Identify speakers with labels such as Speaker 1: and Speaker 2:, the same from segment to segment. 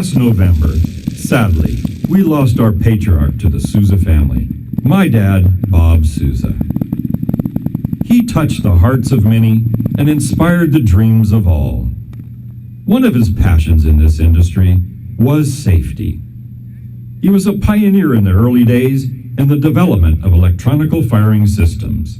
Speaker 1: Last November, sadly, we lost our patriarch to the Sousa family, my dad, Bob Sousa. He touched the hearts of many and inspired the dreams of all. One of his passions in this industry was safety. He was a pioneer in the early days in the development of electronical firing systems.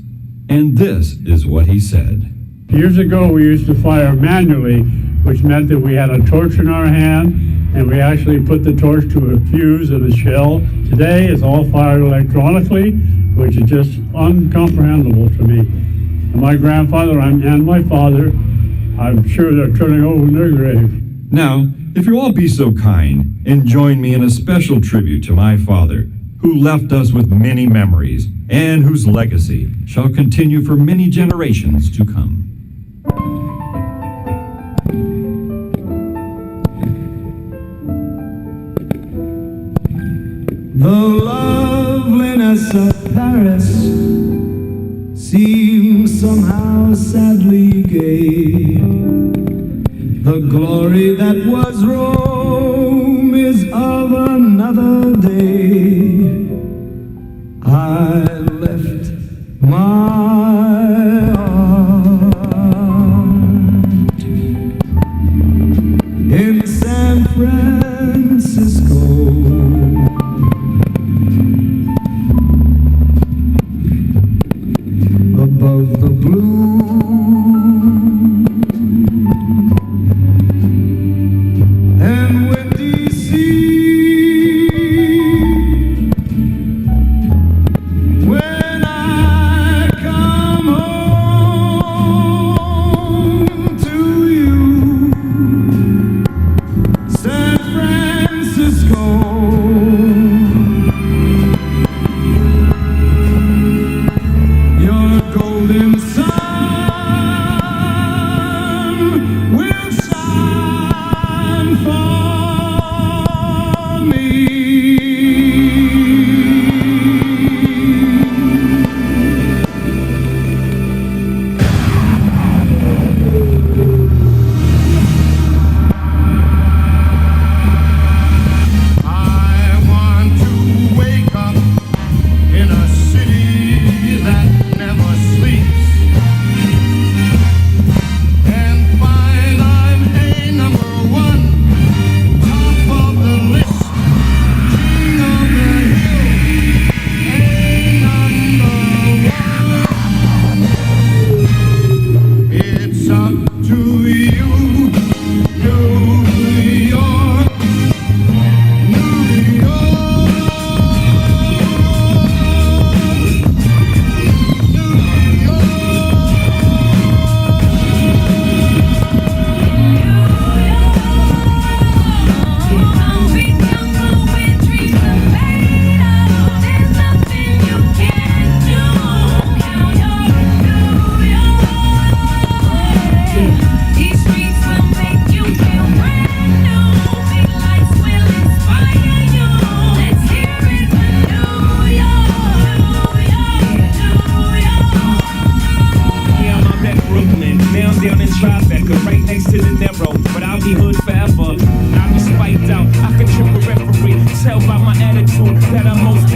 Speaker 1: And this is what he said.
Speaker 2: Years ago, we used to fire manually, which meant that we had a torch in our hand, and we actually put the torch to a fuse and a shell. Today, it's all fired electronically, which is just incomprehensible to me. And my grandfather and my father, I'm sure they're turning over in their grave.
Speaker 1: Now, if you'll all be so kind and join me in a special tribute to my father, who left us with many memories and whose legacy shall continue for many generations to come.
Speaker 3: The loveliness of Paris seems somehow sadly gay. The glory that was Rome is of another day. I left my heart in San Francisco. Above the blue, and windy sea, when I come home to you, San Francisco. Golden sun will shine for me. I want to wake up in a city that never sleeps, and find I'm a number one, top of the list, king of the hill, a number one. It's up to you, New York, New York.
Speaker 4: Down in Tribeca, right next to the narrow, but I'll be hood forever. I'll be spiked out, I can trip a referee. Tell by my attitude that I'm most